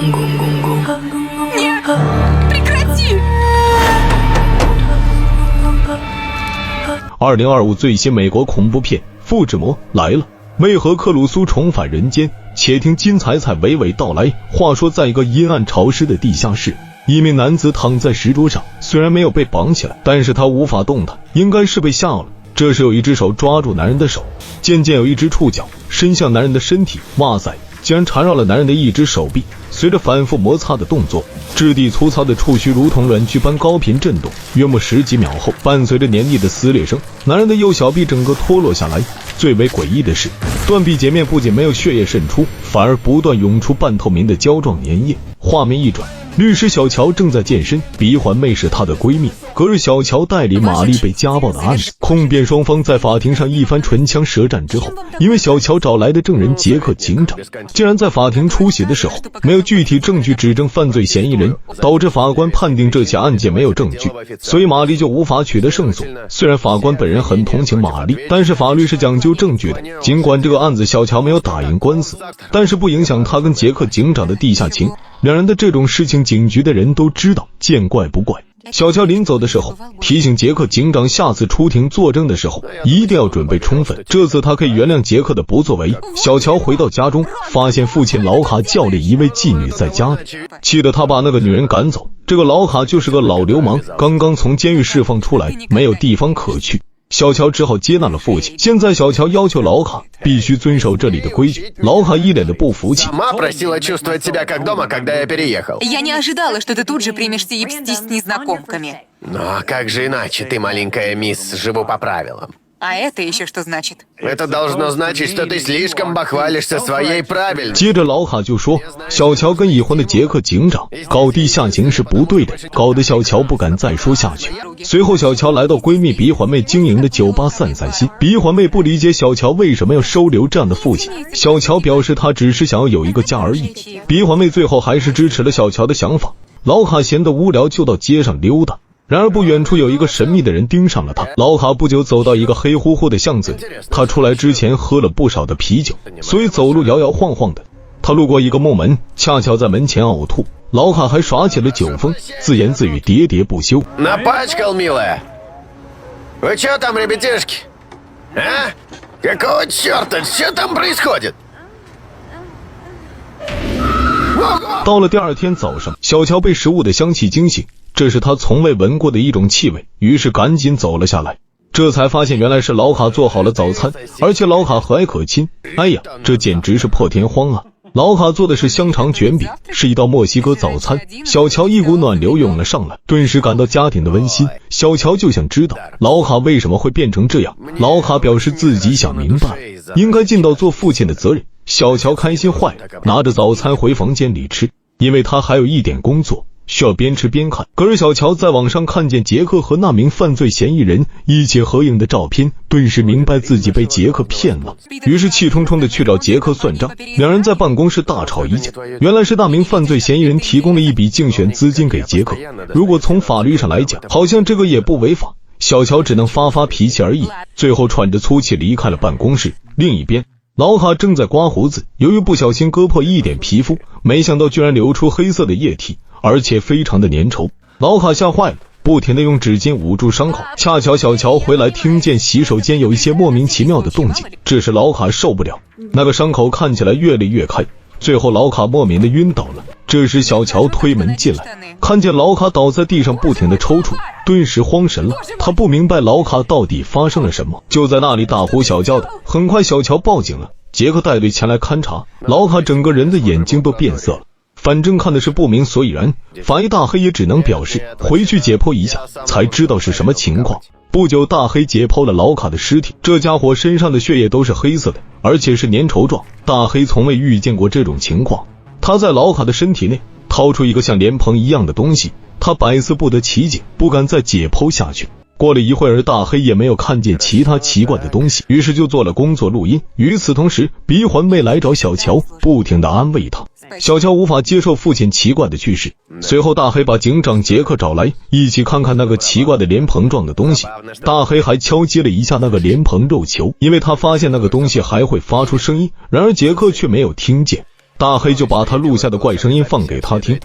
Нет! Прекрати! 2025最新美国恐怖片《复制魔》来了，为何克鲁苏重返人间？且听金彩彩娓娓道来。话说，在一个阴暗潮湿的地下室，一名男子躺在石桌上，虽然没有被绑起来，但是他无法动弹，应该是被吓了。这时有一只手抓住男人的手，渐渐有一只触角伸向男人的身体，哇塞，竟然缠绕了男人的一只手臂。随着反复摩擦的动作，质地粗糙的触须如同软锯般高频震动，约莫10几秒后，伴随着黏腻的撕裂声，男人的右小臂整个脱落下来。最为诡异的是，断臂截面不仅没有血液渗出，反而不断涌出半透明的胶状粘液。画面一转，律师小乔正在健身，鼻环妹是她的闺蜜。隔日小乔代理玛丽被家暴的案子，控辩双方在法庭上一番唇枪舌战之后，因为小乔找来的证人杰克警长竟然在法庭出席的时候没有具体证据指证犯罪嫌疑人，导致法官判定这起案件没有证据，所以玛丽就无法取得胜诉。虽然法官本人很同情玛丽，但是法律是讲究证据的。尽管这个案子小乔没有打赢官司，但是不影响他跟杰克警长的地下情。两人的这种事情，警局的人都知道，见怪不怪。小乔临走的时候提醒杰克警长，下次出庭作证的时候一定要准备充分，这次他可以原谅杰克的不作为。小乔回到家中，发现父亲老卡教练一位妓女在家里，气得他把那个女人赶走。这个老卡就是个老流氓，刚刚从监狱释放出来，没有地方可去。小乔只好接纳了父亲。现在小乔要求老卡必须遵守这里的规矩，老卡一脸的不服气。Я не ожидала, что ты тут же примешься ебстись с незнакомками. Ну а как же иначе, ты, маленькая мисс, живу по правилам. А это еще что значит? Это должно значить, что ты слишком бахвалишься своей правильностью. 接着老卡就说，小乔跟已婚的杰克警长搞地下情是不对的，搞得小乔不敢再说下去。随后小乔来到闺蜜鼻环妹经营的酒吧散散心。鼻环妹不理解小乔为什么要收留这样的父亲，小乔表示他只是想要有一个家而已。鼻环妹最后还是支持了小乔的想法。老卡闲得无聊就到街上溜达，然而不远处有一个神秘的人盯上了他。老卡不久走到一个黑乎乎的巷子里，他出来之前喝了不少的啤酒，所以走路摇摇晃晃的。他路过一个木门，恰巧在门前呕吐。老卡还耍起了酒疯，自言自语，喋喋不休。Напачкал, милая. Вы чё там, ребятишки? А? Какого чёрта? Что там происходит? 到了第二天早上，小乔被食物的香气惊醒，这是他从未闻过的一种气味，于是赶紧走了下来。这才发现原来是老卡做好了早餐，而且老卡和蔼可亲。哎呀，这简直是破天荒啊！老卡做的是香肠卷饼，是一道墨西哥早餐。小乔一股暖流涌了上来，顿时感到家庭的温馨。小乔就想知道老卡为什么会变成这样。老卡表示自己想明白，应该尽到做父亲的责任。小乔开心坏了，拿着早餐回房间里吃，因为他还有一点工作需要边吃边看。可是小乔在网上看见杰克和那名犯罪嫌疑人一起合影的照片，顿时明白自己被杰克骗了，于是气冲冲地去找杰克算账。两人在办公室大吵一架，原来是那名犯罪嫌疑人提供了一笔竞选资金给杰克，如果从法律上来讲，好像这个也不违法。小乔只能发发脾气而已，最后喘着粗气离开了办公室。另一边，老卡正在刮胡子，由于不小心割破一点皮肤，没想到居然流出黑色的液体，而且非常的粘稠。老卡吓坏了，不停地用纸巾捂住伤口。恰巧小乔回来，听见洗手间有一些莫名其妙的动静，这时老卡受不了，那个伤口看起来越裂越开，最后老卡莫名的晕倒了。这时小乔推门进来，看见老卡倒在地上不停的抽搐，顿时慌神了，他不明白老卡到底发生了什么，就在那里大呼小叫的。很快小乔报警了，杰克带队前来勘察，老卡整个人的眼睛都变色了，反正看的是不明所以然。法医大黑也只能表示回去解剖一下才知道是什么情况。不久大黑解剖了老卡的尸体，这家伙身上的血液都是黑色的，而且是粘稠状，大黑从未遇见过这种情况。他在老卡的身体内掏出一个像莲蓬一样的东西，他百思不得其解，不敢再解剖下去。过了一会儿，大黑也没有看见其他奇怪的东西，于是就做了工作录音。与此同时，鼻环妹来找小乔，不停地安慰他。小乔无法接受父亲奇怪的去世，随后大黑把警长杰克找来，一起看看那个奇怪的莲蓬状的东西。大黑还敲击了一下那个莲蓬肉球，因为他发现那个东西还会发出声音，然而杰克却没有听见。大黑就把他录下的怪声音放给他听。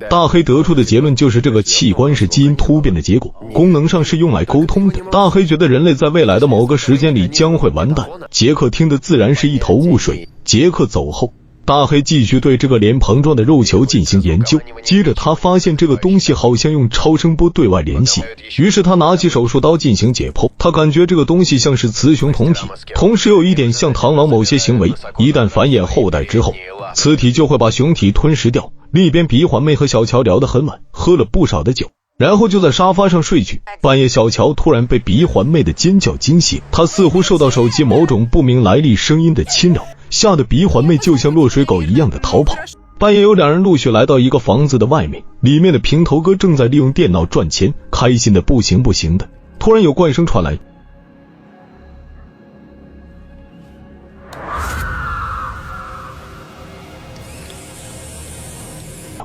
大黑得出的结论就是这个器官是基因突变的结果，功能上是用来沟通的。大黑觉得人类在未来的某个时间里将会完蛋。杰克听得自然是一头雾水。杰克走后，大黑继续对这个脸膨胀的肉球进行研究，接着他发现这个东西好像用超声波对外联系，于是他拿起手术刀进行解剖。他感觉这个东西像是雌雄同体，同时有一点像螳螂某些行为，一旦繁衍后代之后，雌体就会把雄体吞噬掉。另一边鼻环妹和小乔聊得很晚，喝了不少的酒，然后就在沙发上睡去。半夜小乔突然被鼻环妹的尖叫惊醒，她似乎受到手机某种不明来历声音的侵扰，吓得鼻环妹就像落水狗一样的逃跑。半夜有两人陆续来到一个房子的外面，里面的平头哥正在利用电脑赚钱，开心的不行不行的。突然有怪声传来，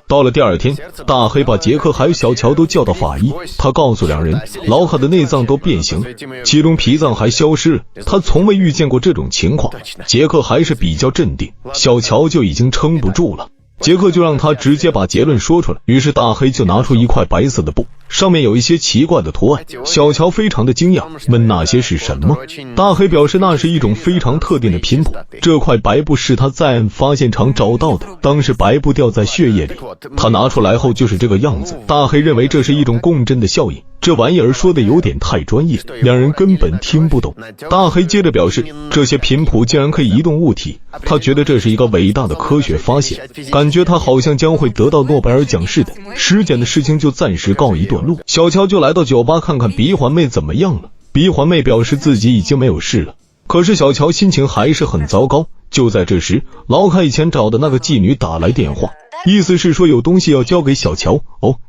到了第二天，大黑把杰克还有小乔都叫到法医，他告诉两人，老卡的内脏都变形，其中脾脏还消失了。他从未遇见过这种情况。杰克还是比较镇定，小乔就已经撑不住了。杰克就让他直接把结论说出来，于是大黑就拿出一块白色的布，上面有一些奇怪的图案。小乔非常的惊讶，问那些是什么。大黑表示那是一种非常特定的频谱，这块白布是他在案发现场找到的，当时白布掉在血液里，他拿出来后就是这个样子。大黑认为这是一种共振的效应，这玩意儿说的有点太专业，两人根本听不懂。大黑接着表示，这些频谱竟然可以移动物体，他觉得这是一个伟大的科学发现，感觉他好像将会得到诺贝尔奖似的。尸检的事情就暂时告一段落。小乔就来到酒吧看看鼻环妹怎么样了。鼻环妹表示自己已经没有事了，可是小乔心情还是很糟糕。就在这时，老卡以前找的那个妓女打来电话，意思是说有东西要交给小乔。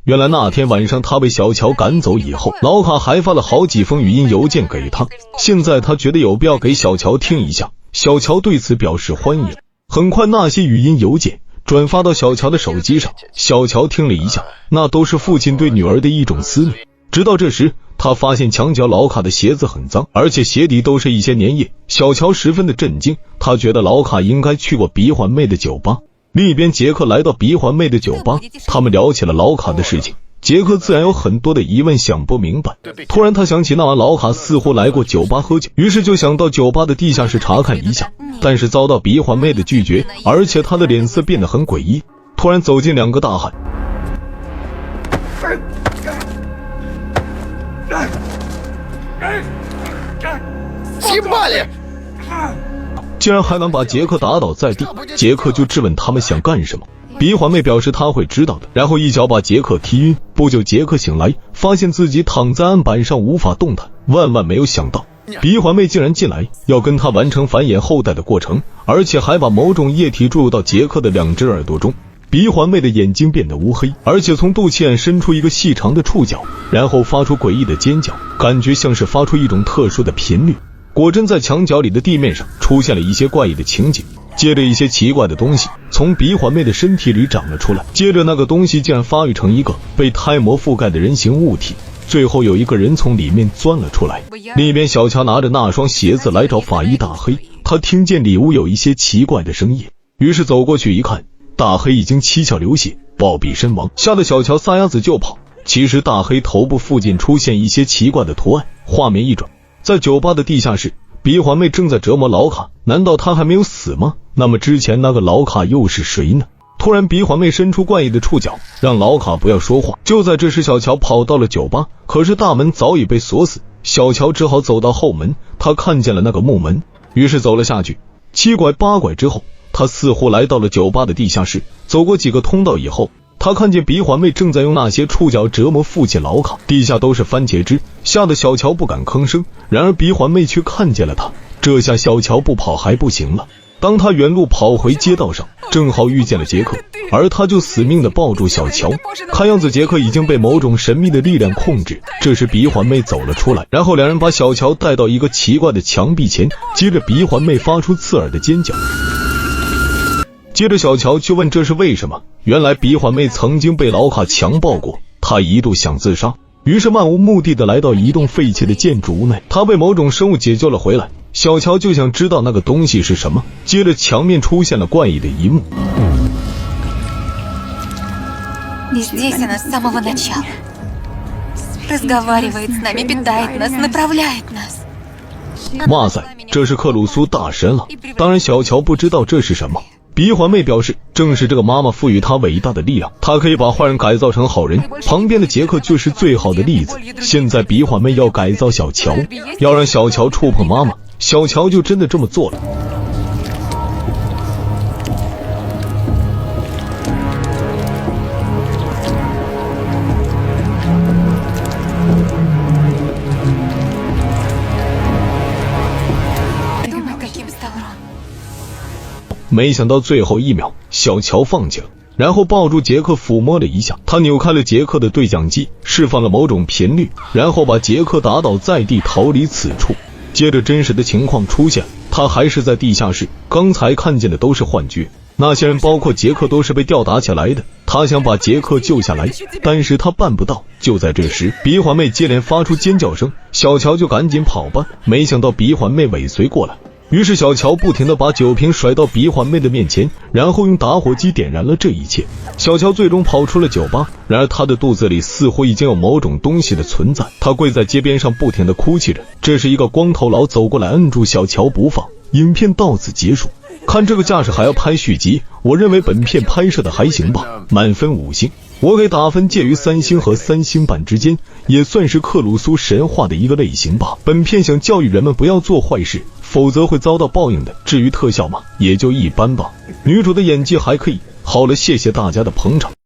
原来那天晚上他被小乔赶走以后，老卡还发了好几封语音邮件给他，现在他觉得有必要给小乔听一下。小乔对此表示欢迎。很快那些语音邮件转发到小乔的手机上，小乔听了一下，那都是父亲对女儿的一种思念。直到这时，他发现墙角老卡的鞋子很脏，而且鞋底都是一些粘液。小乔十分的震惊，他觉得老卡应该去过鼻环妹的酒吧。另一边，杰克来到鼻环妹的酒吧，他们聊起了老卡的事情。杰克自然有很多的疑问想不明白，突然他想起那晚老卡似乎来过酒吧喝酒，于是就想到酒吧的地下室查看一下，但是遭到鼻环妹的拒绝，而且他的脸色变得很诡异。突然走进两个大汉，竟然还能把杰克打倒在地。杰克就质问他们想干什么，鼻环妹表示他会知道的，然后一脚把杰克踢晕。不久杰克醒来，发现自己躺在案板上无法动弹，万万没有想到鼻环妹竟然进来要跟他完成繁衍后代的过程，而且还把某种液体注入到杰克的两只耳朵中。鼻环妹的眼睛变得乌黑，而且从肚脐眼伸出一个细长的触角，然后发出诡异的尖叫，感觉像是发出一种特殊的频率。果真在墙角里的地面上出现了一些怪异的情景，接着一些奇怪的东西从鼻环妹的身体里长了出来，接着那个东西竟然发育成一个被胎膜覆盖的人形物体，最后有一个人从里面钻了出来。另一边，小乔拿着那双鞋子来找法医大黑，他听见里屋有一些奇怪的声音，于是走过去一看，大黑已经七窍流血，暴毙身亡，吓得小乔撒丫子就跑。其实大黑头部附近出现一些奇怪的图案，画面一转，在酒吧的地下室，鼻环妹正在折磨老卡，难道他还没有死吗？那么之前那个老卡又是谁呢？突然鼻环妹伸出怪异的触角，让老卡不要说话。就在这时，小乔跑到了酒吧，可是大门早已被锁死，小乔只好走到后门，他看见了那个木门，于是走了下去。七拐八拐之后，他似乎来到了酒吧的地下室，走过几个通道以后，他看见鼻环妹正在用那些触角折磨父亲老卡，地下都是番茄汁，吓得小乔不敢吭声。然而鼻环妹却看见了他，这下小乔不跑还不行了。当他原路跑回街道上，正好遇见了杰克，而他就死命地抱住小乔。看样子杰克已经被某种神秘的力量控制。这时鼻环妹走了出来，然后两人把小乔带到一个奇怪的墙壁前，接着鼻环妹发出刺耳的尖叫。接着小乔就问这是为什么，原来鼻环妹曾经被老卡强暴过，她一度想自杀，于是漫无目的的来到一栋废弃的建筑物内，他被某种生物解救了回来。小乔就想知道那个东西是什么，接着墙面出现了怪异的一幕。Здесь она с самого начала. Разговаривает с нами, питает нас, направляет нас. 哇塞，这是克鲁苏大神了！当然，小乔不知道这是什么。鼻环妹表示，正是这个妈妈赋予她伟大的力量，她可以把坏人改造成好人。旁边的杰克就是最好的例子。现在鼻环妹要改造小乔，要让小乔触碰妈妈，小乔就真的这么做了。没想到最后一秒，小乔放弃了，然后抱住杰克抚摸了一下，他扭开了杰克的对讲机，释放了某种频率，然后把杰克打倒在地，逃离此处。接着真实的情况出现，他还是在地下室，刚才看见的都是幻觉，那些人包括杰克都是被吊打起来的。他想把杰克救下来，但是他办不到。就在这时，鼻环妹接连发出尖叫声，小乔就赶紧跑吧，没想到鼻环妹尾随过来。于是小乔不停地把酒瓶甩到鼻环妹的面前，然后用打火机点燃了这一切。小乔最终跑出了酒吧，然而他的肚子里似乎已经有某种东西的存在，他跪在街边上不停地哭泣着。这时一个光头佬走过来摁住小乔不放，影片到此结束。看这个架势还要拍续集，我认为本片拍摄的还行吧，满分5星。我给打分介于3星和3星半之间，也算是克鲁苏神话的一个类型吧。本片想教育人们不要做坏事，否则会遭到报应的。至于特效嘛，也就一般吧。女主的演技还可以。好了，谢谢大家的捧场。